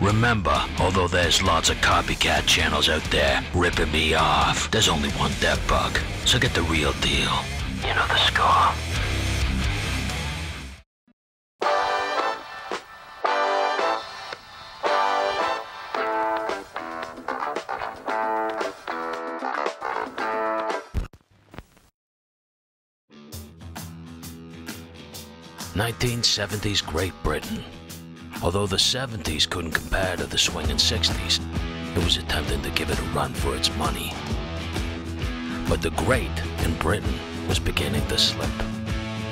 Remember, although there's lots of copycat channels out there ripping me off, there's only one DEADBUG. So get the real deal. You know the score. (1970s) Great Britain. Although the 70s couldn't compare to the swinging 60s, it was attempting to give it a run for its money. But the great in Britain was beginning to slip.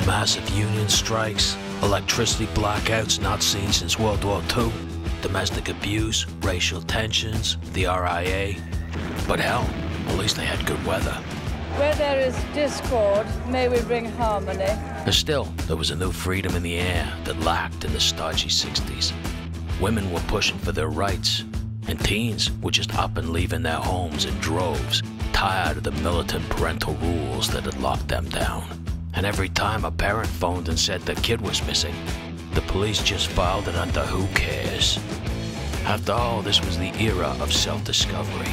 Massive union strikes, electricity blackouts not seen since World War II, domestic abuse, racial tensions, the RIA. But hell, at least they had good weather. Where there is discord, may we bring harmony. But still, there was a new freedom in the air that lacked in the stodgy 60s. Women were pushing for their rights, and teens were just up and leaving their homes in droves, tired of the militant parental rules that had locked them down. And every time a parent phoned and said their kid was missing, the police just filed it under who cares. After all, this was the era of self-discovery.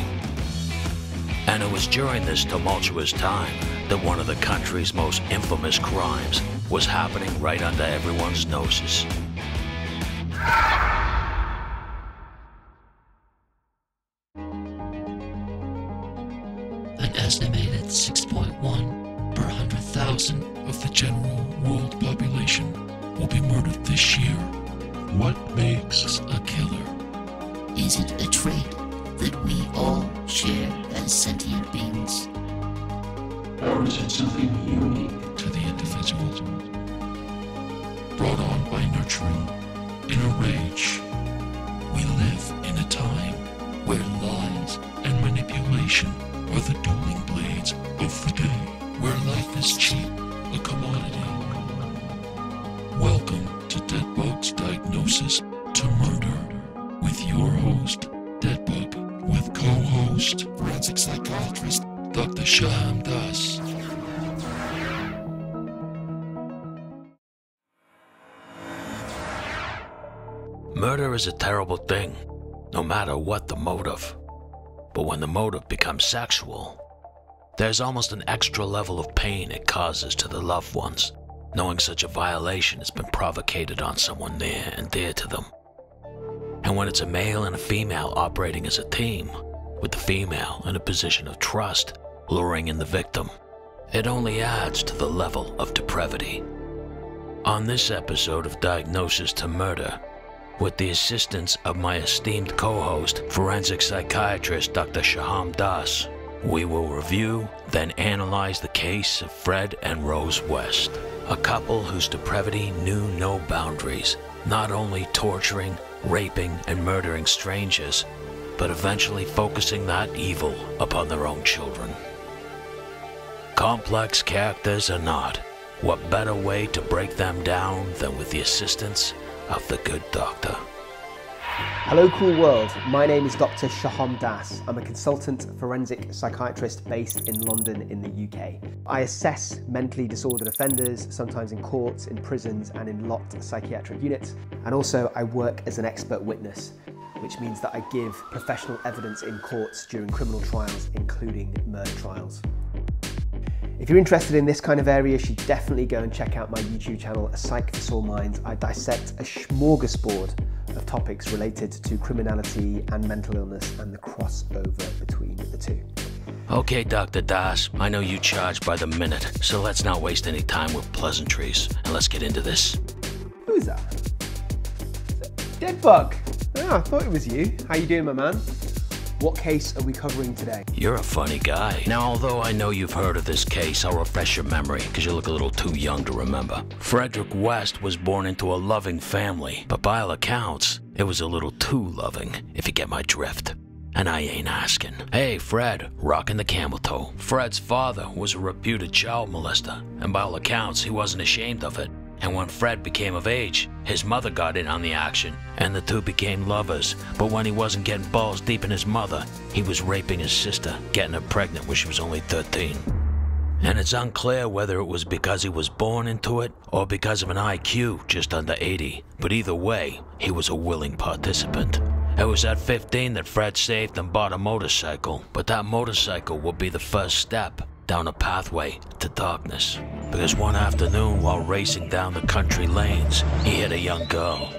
And it was during this tumultuous time that one of the country's most infamous crimes was happening right under everyone's noses. An estimated 6.1 per 100,000 of the general world population will be murdered this year. What makes a killer? Is it a trait that we all share as sentient beings? Or is it something unique to the individual? Brought on by nurturing inner rage. We live in a time where lies and manipulation are the dueling blades of the day, where life is cheap, a commodity. Welcome to DEADBUG's Diagnosis to Murder with your host, DEADBUG, with co-host, forensic psychiatrist Dr. Sohom. Murder is a terrible thing, no matter what the motive. But when the motive becomes sexual, there's almost an extra level of pain it causes to the loved ones, knowing such a violation has been provocated on someone near and dear to them. And when it's a male and a female operating as a team, with the female in a position of trust, luring in the victim, it only adds to the level of depravity. On this episode of Diagnosis to Murder, with the assistance of my esteemed co-host, forensic psychiatrist Dr. Sohom, we will review, then analyze the case of Fred and Rose West, a couple whose depravity knew no boundaries, not only torturing, raping, and murdering strangers, but eventually focusing that evil upon their own children. Complex characters or not, what better way to break them down than with the assistance of the good doctor? Hello cool world, my name is Dr. Sohom. I'm a consultant forensic psychiatrist based in London in the UK. I assess mentally disordered offenders, sometimes in courts, in prisons and in locked psychiatric units. And also I work as an expert witness, which means that I give professional evidence in courts during criminal trials, including murder trials. If you're interested in this kind of area, you should definitely go and check out my YouTube channel, Psychiatrist Sohom. I dissect a smorgasbord of topics related to criminality and mental illness and the crossover between the two. Okay, Dr. Das, I know you charge by the minute, so let's not waste any time with pleasantries, and let's get into this. Who's that? DEADBUG! Oh, I thought it was you. How you doing, my man? What case are we covering today? You're a funny guy. Now, although I know you've heard of this case, I'll refresh your memory, because you look a little too young to remember. Frederick West was born into a loving family, but by all accounts, it was a little too loving, if you get my drift. And I ain't asking. Hey, Fred, rocking the camel toe. Fred's father was a reputed child molester, and by all accounts, he wasn't ashamed of it. And when Fred became of age, his mother got in on the action, and the two became lovers. But when he wasn't getting balls deep in his mother, he was raping his sister, getting her pregnant when she was only 13. And it's unclear whether it was because he was born into it, or because of an IQ just under 80. But either way, he was a willing participant. It was at 15 that Fred saved and bought a motorcycle, but that motorcycle would be the first step down a pathway to darkness. Because one afternoon, while racing down the country lanes, he hit a young girl.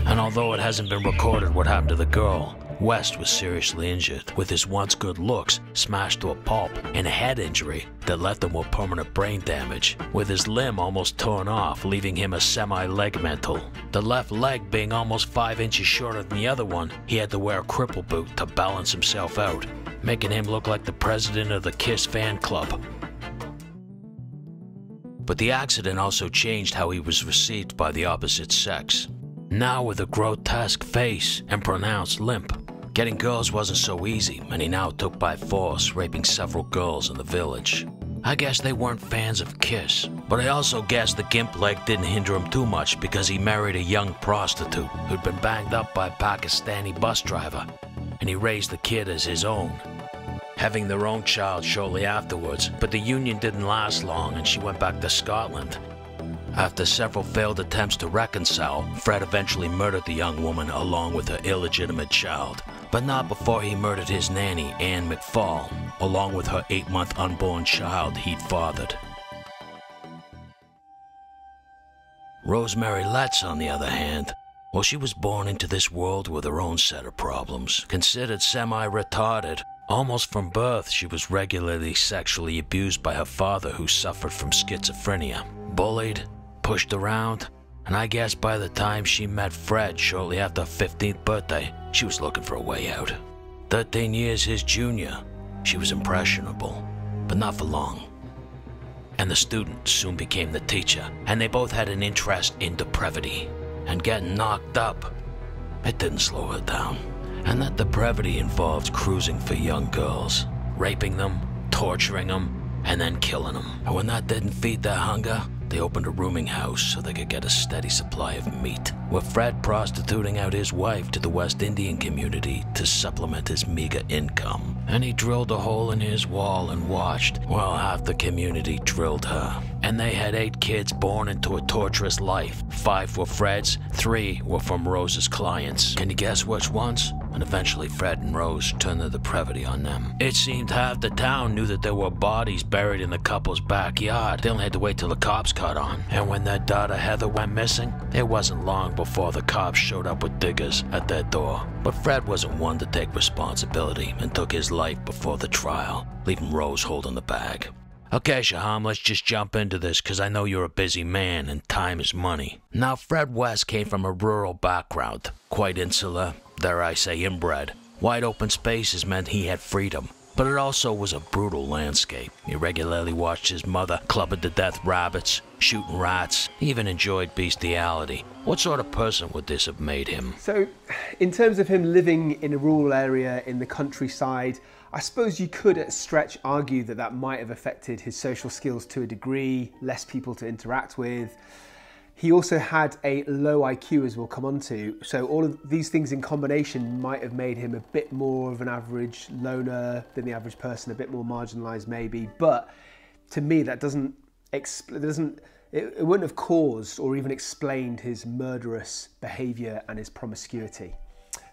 And although it hasn't been recorded what happened to the girl, West was seriously injured, with his once good looks smashed to a pulp and a head injury that left him with permanent brain damage, with his limb almost torn off, leaving him a semi-leg mental. The left leg being almost 5 inches shorter than the other one, he had to wear a cripple boot to balance himself out, making him look like the president of the KISS fan club. But the accident also changed how he was received by the opposite sex. Now with a grotesque face and pronounced limp, getting girls wasn't so easy, and he now took by force, raping several girls in the village. I guess they weren't fans of KISS, but I also guess the gimp leg didn't hinder him too much because he married a young prostitute who'd been banged up by a Pakistani bus driver, and he raised the kid as his own, having their own child shortly afterwards. But the union didn't last long, and she went back to Scotland. After several failed attempts to reconcile, Fred eventually murdered the young woman along with her illegitimate child, but not before he murdered his nanny, Anne McFall, along with her 8-month unborn child he'd fathered. Rosemary Letts, on the other hand, well, she was born into this world with her own set of problems. Considered semi-retarded, almost from birth, she was regularly sexually abused by her father, who suffered from schizophrenia. Bullied, pushed around, and I guess by the time she met Fred shortly after her 15th birthday, she was looking for a way out. 13 years his junior, she was impressionable, but not for long. And the student soon became the teacher, and they both had an interest in depravity. And getting knocked up, it didn't slow her down. And that depravity involved cruising for young girls, raping them, torturing them, and then killing them. And when that didn't feed their hunger, they opened a rooming house so they could get a steady supply of meat, with Fred prostituting out his wife to the West Indian community to supplement his meager income. And he drilled a hole in his wall and watched while half the community drilled her. And they had 8 kids born into a torturous life. 5 were Fred's, 3 were from Rose's clients. Can you guess which ones? And eventually Fred and Rose turned the depravity on them. It seemed half the town knew that there were bodies buried in the couple's backyard. They only had to wait till the cops caught on. And when their daughter Heather went missing, it wasn't long before the cops showed up with diggers at their door. But Fred wasn't one to take responsibility and took his life before the trial, leaving Rose holding the bag. Okay, Sohom, let's just jump into this, because I know you're a busy man and time is money. Now, Fred West came from a rural background, quite insular, dare I say inbred. Wide open spaces meant he had freedom, but it also was a brutal landscape. He regularly watched his mother clubbing to death rabbits, shooting rats, he even enjoyed bestiality. What sort of person would this have made him? So, in terms of him living in a rural area in the countryside, I suppose you could at a stretch argue that that might have affected his social skills to a degree, less people to interact with. He also had a low IQ, as we'll come on to, so all of these things in combination might have made him a bit more of an average loner than the average person, a bit more marginalised maybe, but to me that it wouldn't have caused or even explained his murderous behaviour and his promiscuity.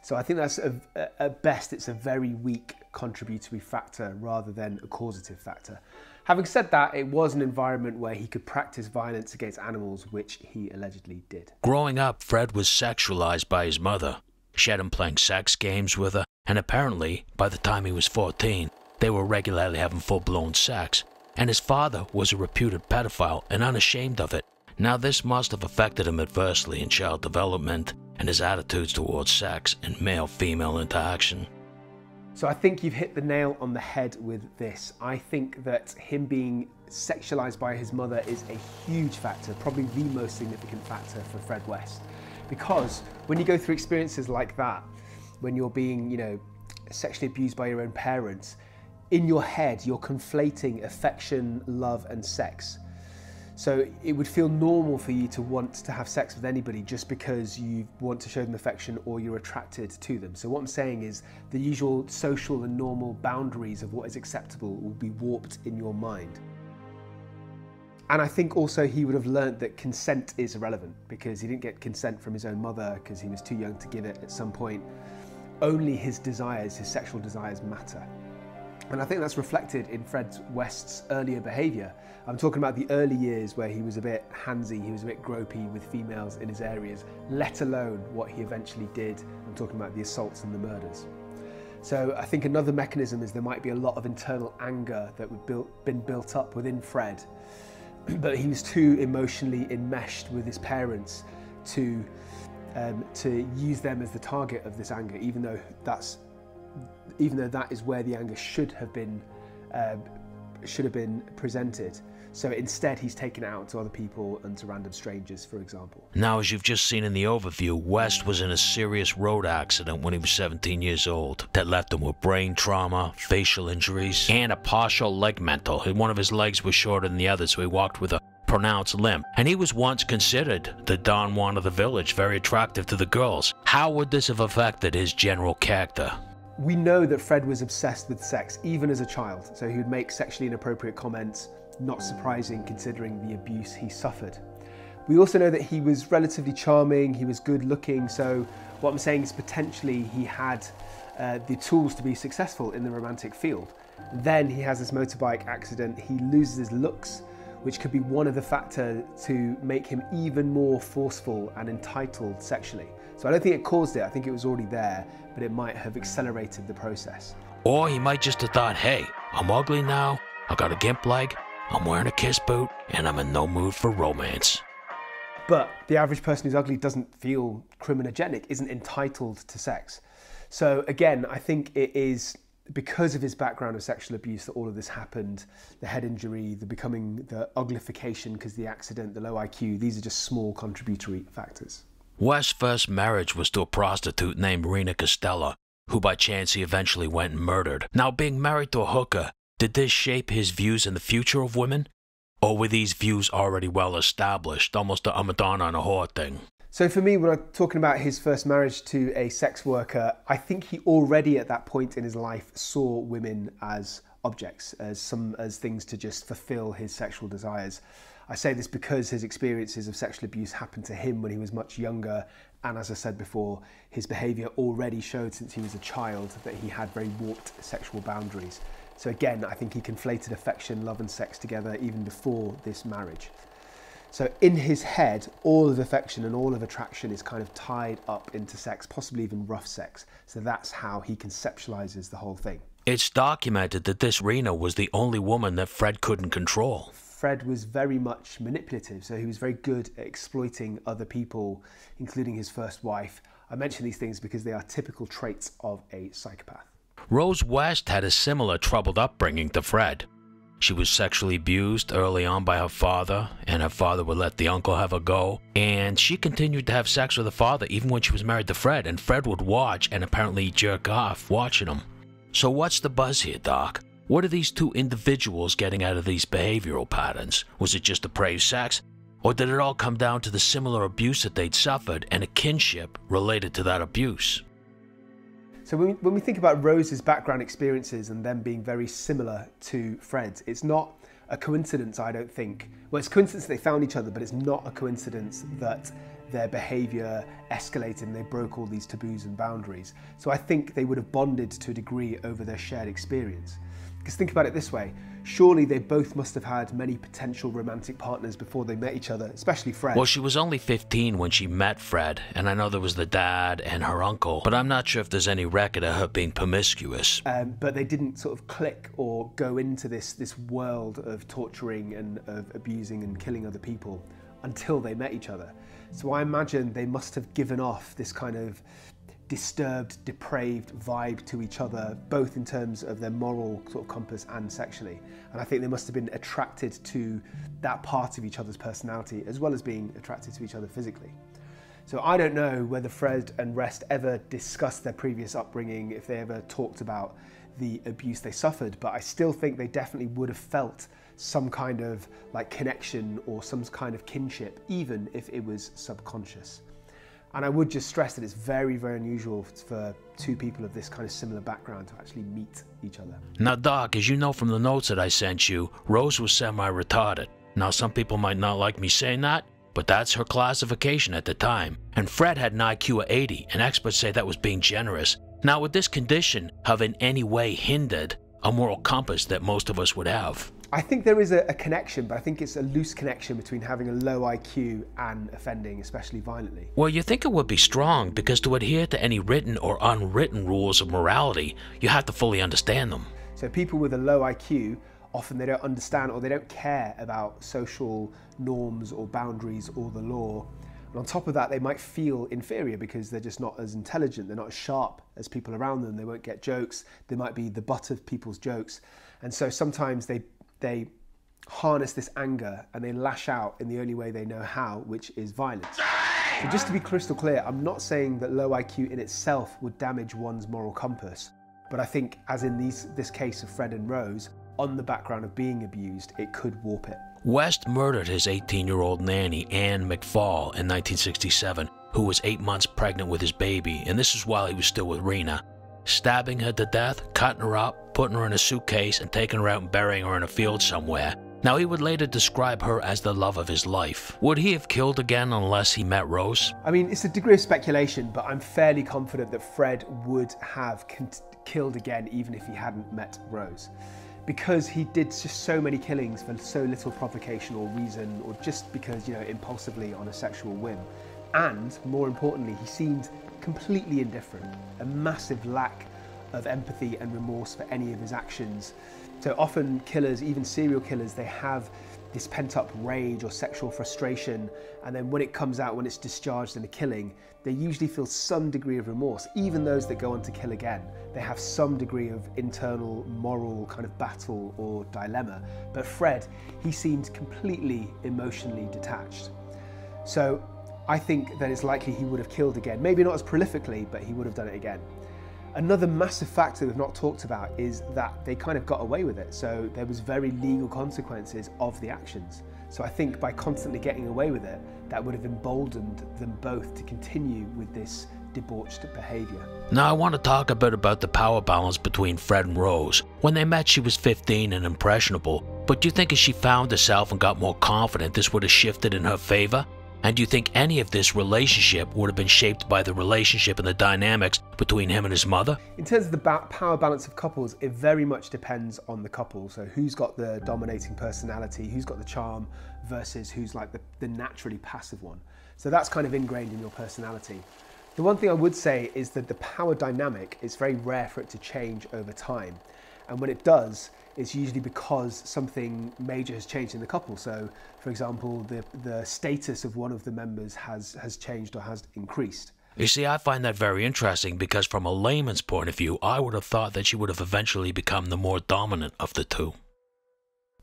So I think that's, at best, it's a very weak contributory factor rather than a causative factor. Having said that, it was an environment where he could practice violence against animals, which he allegedly did. Growing up, Fred was sexualized by his mother. She had him playing sex games with her, and apparently, by the time he was 14, they were regularly having full-blown sex. And his father was a reputed pedophile and unashamed of it. Now this must have affected him adversely in child development and his attitudes towards sex and male-female interaction. So I think you've hit the nail on the head with this. I think that him being sexualized by his mother is a huge factor, probably the most significant factor for Fred West. Because when you go through experiences like that, when you're being, sexually abused by your own parents, in your head, you're conflating affection, love, and sex. So it would feel normal for you to want to have sex with anybody just because you want to show them affection or you're attracted to them. So what I'm saying is the usual social and normal boundaries of what is acceptable will be warped in your mind. And I think also he would have learned that consent is irrelevant, because he didn't get consent from his own mother because he was too young to give it at some point. Only his desires, his sexual desires, matter. And I think that's reflected in Fred West's earlier behaviour. I'm talking about the early years where he was a bit handsy, he was a bit gropey with females in his areas, let alone what he eventually did. I'm talking about the assaults and the murders. So I think another mechanism is there might be a lot of internal anger that would been built up within Fred, but he was too emotionally enmeshed with his parents to use them as the target of this anger, even though that is where the anger should have been presented. So instead he's taken it out to other people and to random strangers, for example. Now, as you've just seen in the overview, West was in a serious road accident when he was 17 years old that left him with brain trauma, facial injuries, and a partial ligamental. One of his legs was shorter than the other, so he walked with a pronounced limp. And he was once considered the Don Juan of the village, very attractive to the girls. How would this have affected his general character? We know that Fred was obsessed with sex, even as a child, so he would make sexually inappropriate comments, not surprising considering the abuse he suffered. We also know that he was relatively charming, he was good looking, so what I'm saying is potentially he had the tools to be successful in the romantic field. Then he has this motorbike accident, he loses his looks, which could be one of the factors to make him even more forceful and entitled sexually. So I don't think it caused it, I think it was already there, but it might have accelerated the process. Or he might just have thought, hey, I'm ugly now, I got a gimp leg, I'm wearing a kiss boot, and I'm in no mood for romance. But the average person who's ugly doesn't feel criminogenic, isn't entitled to sex. So again, I think it is because of his background of sexual abuse that all of this happened. The head injury, the uglification because the accident, the low IQ, these are just small contributory factors. West's first marriage was to a prostitute named Rena Costello, who by chance he eventually went and murdered. Now, being married to a hooker, did this shape his views in the future of women? Or were these views already well established, almost a Madonna and a whore thing? So for me, when I'm talking about his first marriage to a sex worker, I think he already at that point in his life saw women as objects, as things to just fulfill his sexual desires. I say this because his experiences of sexual abuse happened to him when he was much younger, and as I said before, his behaviour already showed since he was a child that he had very warped sexual boundaries. So again, I think he conflated affection, love and sex together even before this marriage. So in his head, all of affection and all of attraction is kind of tied up into sex, possibly even rough sex. So that's how he conceptualizes the whole thing. It's documented that this Rena was the only woman that Fred couldn't control. Fred was very much manipulative, so he was very good at exploiting other people, including his first wife. I mention these things because they are typical traits of a psychopath. Rose West had a similar troubled upbringing to Fred. She was sexually abused early on by her father, and her father would let the uncle have a go. And she continued to have sex with her father even when she was married to Fred, and Fred would watch and apparently jerk off watching him. So what's the buzz here, Doc? What are these two individuals getting out of these behavioral patterns? Was it just depraved sex? Or did it all come down to the similar abuse that they'd suffered and a kinship related to that abuse? So when we think about Rose's background experiences and them being very similar to Fred's, it's not a coincidence, I don't think. Well, it's a coincidence they found each other, but it's not a coincidence that their behaviour escalated and they broke all these taboos and boundaries. So I think they would have bonded to a degree over their shared experience. Because think about it this way, surely they both must have had many potential romantic partners before they met each other, especially Fred. Well, she was only 15 when she met Fred, and I know there was the dad and her uncle, but I'm not sure if there's any record of her being promiscuous. But they didn't sort of click or go into this world of torturing and of abusing and killing other people until they met each other. So I imagine they must have given off this kind of disturbed, depraved vibe to each other, both in terms of their moral sort of compass and sexually. And I think they must have been attracted to that part of each other's personality as well as being attracted to each other physically. So I don't know whether Fred and Rest ever discussed their previous upbringing, if they ever talked about the abuse they suffered, but I still think they definitely would have felt some kind of like connection or some kind of kinship, even if it was subconscious. And I would just stress that it's very, very unusual for two people of this kind of similar background to actually meet each other. Now, Doc, as you know from the notes that I sent you, Rose was semi-retarded. Now, some people might not like me saying that, but that's her classification at the time. And Fred had an IQ of 80, and experts say that was being generous. Now, would this condition have in any way hindered a moral compass that most of us would have? I think there is a connection, but I think it's a loose connection between having a low IQ and offending, especially violently. Well, you think it would be strong, because to adhere to any written or unwritten rules of morality, you have to fully understand them. So people with a low IQ, often they don't understand or they don't care about social norms or boundaries or the law. And on top of that, they might feel inferior because they're just not as intelligent, they're not as sharp as people around them, they won't get jokes, they might be the butt of people's jokes. And so sometimes they harness this anger and they lash out in the only way they know how, which is violence. So just to be crystal clear, I'm not saying that low IQ in itself would damage one's moral compass, but I think, as in this case of Fred and Rose, on the background of being abused, it could warp it. West murdered his 18-year-old nanny, Ann McFall, in 1967, who was 8 months pregnant with his baby, and this is while he was still with Rena. Stabbing her to death, cutting her up, putting her in a suitcase, and taking her out and burying her in a field somewhere. Now, he would later describe her as the love of his life. Would he have killed again unless he met Rose? I mean, it's a degree of speculation, but I'm fairly confident that Fred would have killed again even if he hadn't met Rose. Because he did just so many killings for so little provocation or reason, or just because, impulsively on a sexual whim. And more importantly, he seemed completely indifferent, a massive lack of empathy and remorse for any of his actions. So often killers, even serial killers, they have this pent-up rage or sexual frustration, and then when it comes out, when it's discharged in a killing, they usually feel some degree of remorse. Even those that go on to kill again, they have some degree of internal moral kind of battle or dilemma. But Fred, he seemed completely emotionally detached. So I think that it's likely he would have killed again. Maybe not as prolifically, but he would have done it again. Another massive factor we've not talked about is that they kind of got away with it. So there was very legal consequences of the actions. So I think by constantly getting away with it, that would have emboldened them both to continue with this debauched behavior. Now I want to talk a bit about the power balance between Fred and Rose. When they met, she was 15 and impressionable, but do you think as she found herself and got more confident, this would have shifted in her favor? And do you think any of this relationship would have been shaped by the relationship and the dynamics between him and his mother? In terms of the power balance of couples, it very much depends on the couple. So who's got the dominating personality, who's got the charm, versus who's like the naturally passive one. So that's kind of ingrained in your personality. The one thing I would say is that the power dynamic is very rare for it to change over time. And when it does, it's usually because something major has changed in the couple. So, for example, the status of one of the members has changed or has increased. You see, I find that very interesting because from a layman's point of view, I would have thought that she would have eventually become the more dominant of the two.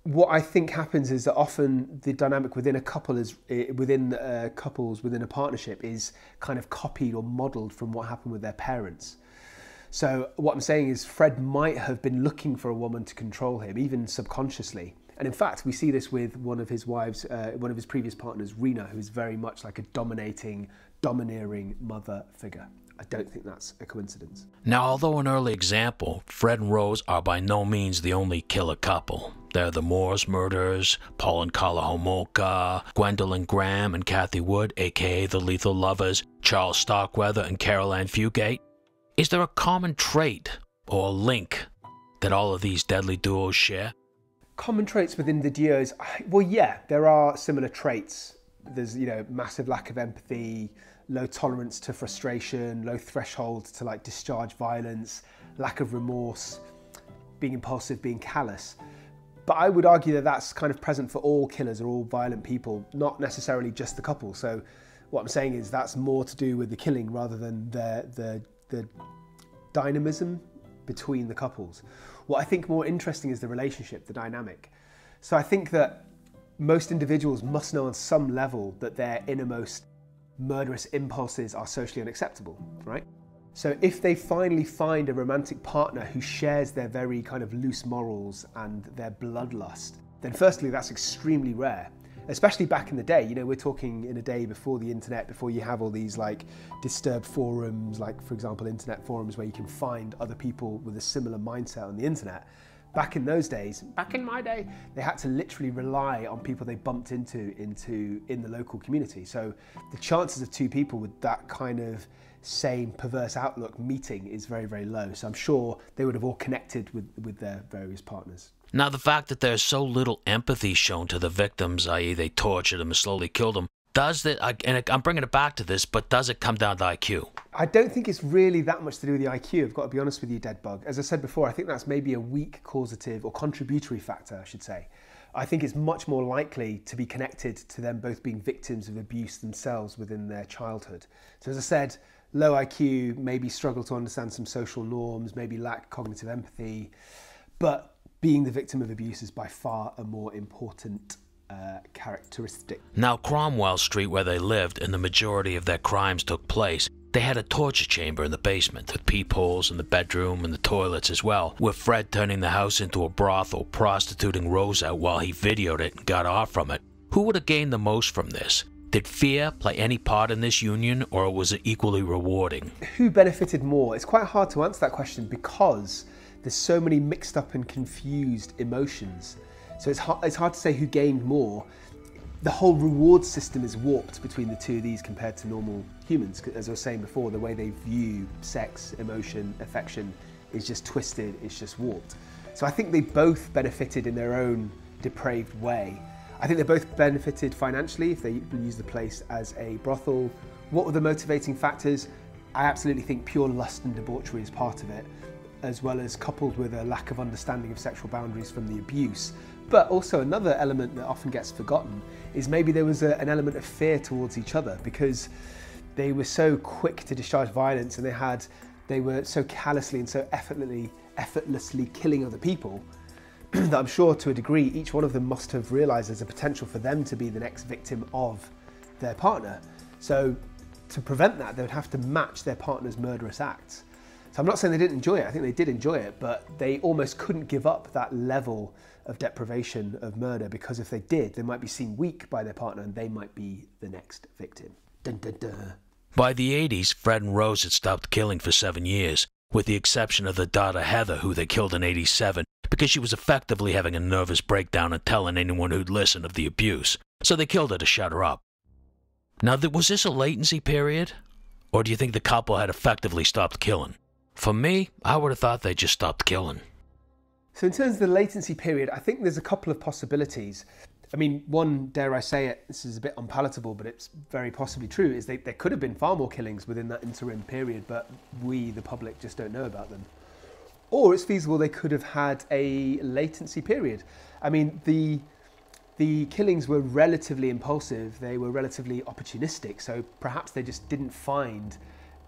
What I think happens is that often the dynamic within a couple is within a partnership is kind of copied or modeled from what happened with their parents. So what I'm saying is Fred might have been looking for a woman to control him, even subconsciously. And in fact, we see this with one of his wives, one of his previous partners, Rena, who's very much like a domineering mother figure. I don't think that's a coincidence. Now, although an early example, Fred and Rose are by no means the only killer couple. They're the Moores murderers, Paul and Carla Homolka, Gwendolyn Graham and Kathy Wood, aka the Lethal Lovers, Charles Starkweather and Carol Ann Fugate. Is there a common trait or a link that all of these deadly duos share? Common traits within the duos? Well, yeah, there are similar traits. There's, massive lack of empathy, low tolerance to frustration, low threshold to like discharge violence, lack of remorse, being impulsive, being callous. But I would argue that that's kind of present for all killers or all violent people, not necessarily just the couple. So what I'm saying is that's more to do with the killing rather than the dynamism between the couples. What I think more interesting is the relationship, the dynamic. So I think that most individuals must know on some level that their innermost murderous impulses are socially unacceptable, right? So if they finally find a romantic partner who shares their very kind of loose morals and their bloodlust, then firstly, that's extremely rare. Especially back in the day, we're talking in a day before the internet, before you have all these like disturbed forums, like for example, internet forums where you can find other people with a similar mindset on the internet. back in those days, back in my day, they had to literally rely on people they bumped into in the local community. So the chances of two people with that kind of same perverse outlook meeting is very, very low. So I'm sure they would have all connected with their various partners. Now, the fact that there's so little empathy shown to the victims, i.e. they tortured them and slowly killed them, does that, and I'm bringing it back to this, but does it come down to IQ? I don't think it's really that much to do with the IQ. I've got to be honest with you, DEADBUG. As I said before, I think that's maybe a weak causative or contributory factor, I should say. I think it's much more likely to be connected to them both being victims of abuse themselves within their childhood. So as I said, low IQ, maybe struggle to understand some social norms, maybe lack cognitive empathy, but being the victim of abuse is by far a more important characteristic. Now, Cromwell Street, where they lived and the majority of their crimes took place, they had a torture chamber in the basement with peepholes in the bedroom and the toilets as well, with Fred turning the house into a brothel, prostituting Rose out while he videoed it and got off from it. Who would have gained the most from this? Did fear play any part in this union, or was it equally rewarding? Who benefited more? It's quite hard to answer that question because there's so many mixed up and confused emotions. So it's hard to say who gained more. The whole reward system is warped between the two of these compared to normal humans. As I was saying before, the way they view sex, emotion, affection is just twisted, it's just warped. So I think they both benefited in their own depraved way. I think they both benefited financially if they used the place as a brothel. What were the motivating factors? I absolutely think pure lust and debauchery is part of it, as well as coupled with a lack of understanding of sexual boundaries from the abuse. But also another element that often gets forgotten is maybe there was an element of fear towards each other because they were so quick to discharge violence and they were so callously and so effortlessly killing other people that I'm sure to a degree each one of them must have realised there's a potential for them to be the next victim of their partner. So to prevent that, they would have to match their partner's murderous acts. So I'm not saying they didn't enjoy it, I think they did enjoy it, but they almost couldn't give up that level of deprivation of murder because if they did, they might be seen weak by their partner and they might be the next victim. Dun, dun, dun. By the 80s, Fred and Rose had stopped killing for 7 years, with the exception of the daughter Heather, who they killed in '87, because she was effectively having a nervous breakdown and telling anyone who'd listen of the abuse. So they killed her to shut her up. Now, was this a latency period? Or do you think the couple had effectively stopped killing? For me, I would have thought they just stopped killing. So in terms of the latency period, I think there's a couple of possibilities. I mean, one, dare I say it, this is a bit unpalatable, but it's very possibly true, is there could have been far more killings within that interim period, but we, the public, just don't know about them. Or it's feasible they could have had a latency period. I mean, the killings were relatively impulsive, they were relatively opportunistic, so perhaps they just didn't find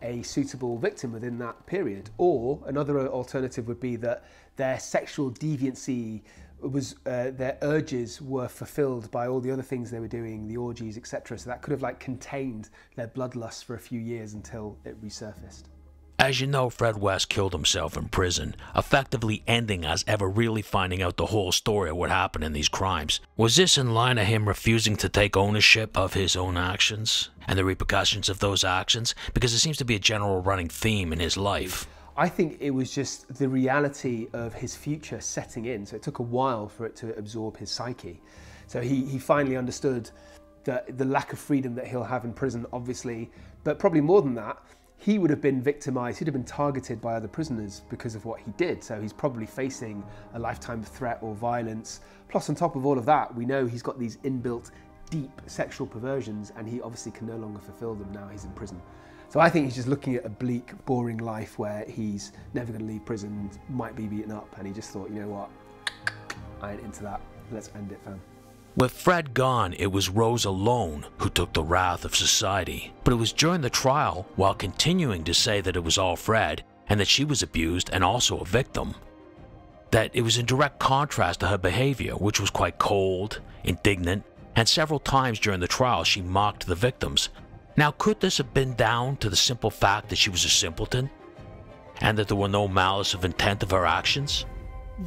a suitable victim within that period. Or another alternative would be that their sexual deviancy was, their urges were fulfilled by all the other things they were doing, the orgies, etc. So that could have like contained their bloodlust for a few years until it resurfaced. As you know, Fred West killed himself in prison, effectively ending us ever really finding out the whole story of what happened in these crimes. Was this in line of him refusing to take ownership of his own actions and the repercussions of those actions? Because it seems to be a general running theme in his life. I think it was just the reality of his future setting in. So it took a while for it to absorb his psyche. So he finally understood the lack of freedom that he'll have in prison, obviously, but probably more than that, he would have been victimized, he'd have been targeted by other prisoners because of what he did. So he's probably facing a lifetime threat or violence. Plus, on top of all of that, we know he's got these inbuilt deep sexual perversions and he obviously can no longer fulfill them now he's in prison. So I think he's just looking at a bleak, boring life where he's never going to leave prison, might be beaten up, and he just thought, you know what, I ain't into that, let's end it, fam. With Fred gone, it was Rose alone who took the wrath of society. But it was during the trial, while continuing to say that it was all Fred, and that she was abused and also a victim, that it was in direct contrast to her behavior, which was quite cold, indignant, and several times during the trial she mocked the victims. Now, could this have been down to the simple fact that she was a simpleton, and that there were no malice of intent of her actions?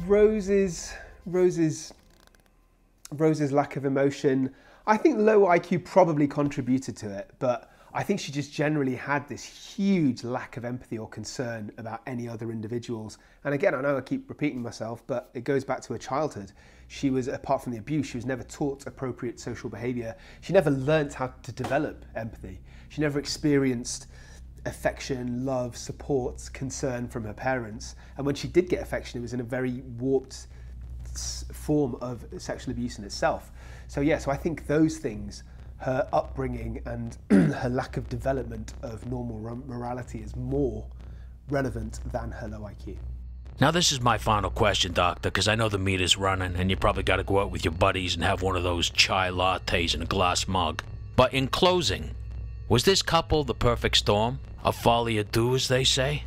Rose's lack of emotion, I think low IQ probably contributed to it, but I think she just generally had this huge lack of empathy or concern about any other individuals. And again, I know I keep repeating myself, but it goes back to her childhood. She was, apart from the abuse, she was never taught appropriate social behaviour. She never learnt how to develop empathy. She never experienced affection, love, support, concern from her parents. And when she did get affection, it was in a very warped form of sexual abuse in itself. So yeah, so I think those things, her upbringing and her lack of development of normal morality, is more relevant than her low IQ. Now this is my final question, Doctor, because I know the meter's running and you probably got to go out with your buddies and have one of those chai lattes in a glass mug. But in closing, was this couple the perfect storm? A folie à deux, as they say?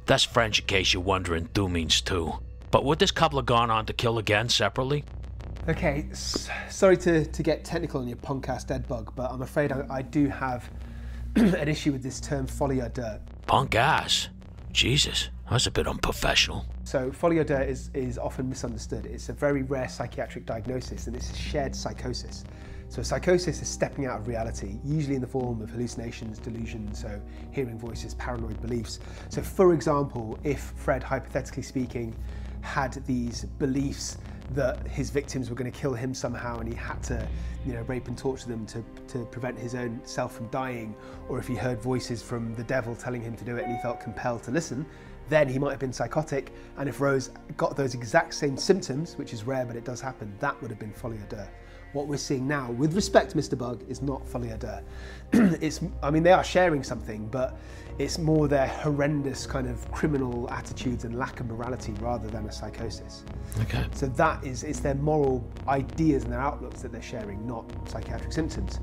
That's French in case you're wondering, deux means two. But would this couple have gone on to kill again separately? Okay, sorry to get technical on your podcast, DEADBUG, but I'm afraid I do have an issue with this term folie à deux. Punk ass? Jesus, that's a bit unprofessional. So folie à deux is often misunderstood. It's a very rare psychiatric diagnosis, and it's a shared psychosis. So psychosis is stepping out of reality, usually in the form of hallucinations, delusions, so hearing voices, paranoid beliefs. So for example, if Fred, hypothetically speaking, had these beliefs that his victims were going to kill him somehow and he had to, rape and torture them to prevent his own self from dying, or if he heard voices from the devil telling him to do it and he felt compelled to listen, then he might have been psychotic. And if Rose got those exact same symptoms, which is rare but it does happen, that would have been folie à deux. What we're seeing now, with respect, Mr. Bug, is not folie à deux. They are sharing something, but it's more their horrendous kind of criminal attitudes and lack of morality rather than a psychosis. Okay. So it's their moral ideas and their outlooks that they're sharing, not psychiatric symptoms.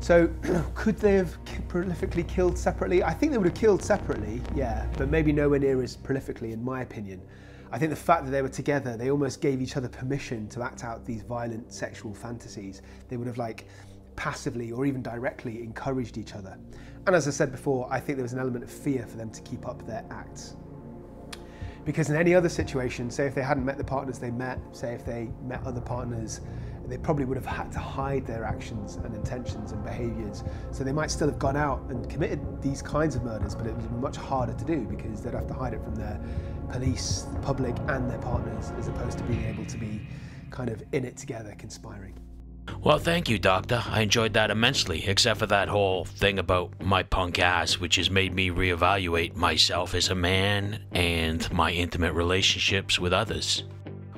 So could they have prolifically killed separately? I think they would have killed separately, yeah, but maybe nowhere near as prolifically, in my opinion. I think the fact that they were together, they almost gave each other permission to act out these violent sexual fantasies. They would have passively or even directly encouraged each other. And as I said before, I think there was an element of fear for them to keep up their acts. Because in any other situation, say if they hadn't met the partners they met, say if they met other partners, they probably would have had to hide their actions and intentions and behaviours. So they might still have gone out and committed these kinds of murders, but it would be much harder to do because they'd have to hide it from their police, the public and their partners, as opposed to being able to be kind of in it together, conspiring. Well, thank you, Doctor. I enjoyed that immensely, except for that whole thing about my punk ass, which has made me reevaluate myself as a man and my intimate relationships with others.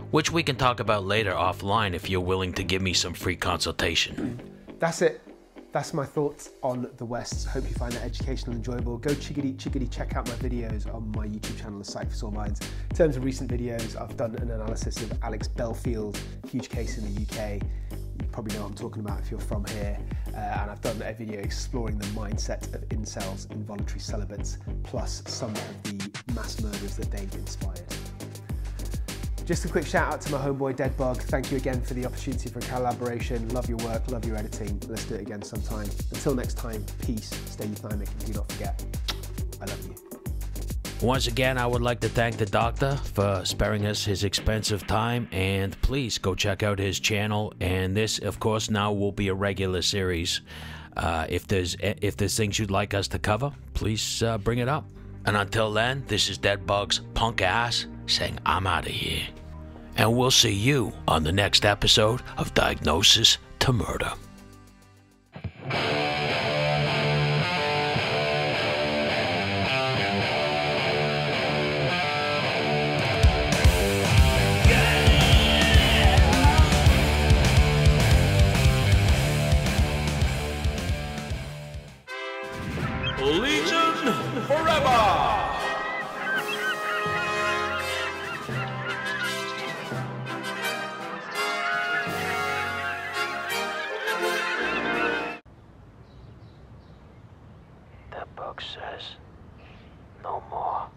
Which we can talk about later offline if you're willing to give me some free consultation. That's it. That's my thoughts on the West. Hope you find that educational and enjoyable. Go chickadee check out my videos on my YouTube channel, The Psych for Sore Minds. In terms of recent videos, I've done an analysis of Alex Belfield, huge case in the UK. You probably know what I'm talking about if you're from here. And I've done a video exploring the mindset of incels, involuntary celibates, plus some of the mass murders that they've inspired. Just a quick shout out to my homeboy DEADBUG. Thank you again for the opportunity for a collaboration. Love your work, love your editing. Let's do it again sometime. Until next time, peace, stay euthymic, and do not forget, I love you. Once again, I would like to thank the doctor for sparing us his expensive time, and please go check out his channel. And this, of course, now will be a regular series. If there's things you'd like us to cover, please bring it up. And until then, this is DEADBUG's punk ass saying I'm out of here. And we'll see you on the next episode of Diagnosis to Murder. Legion forever! That book says no more.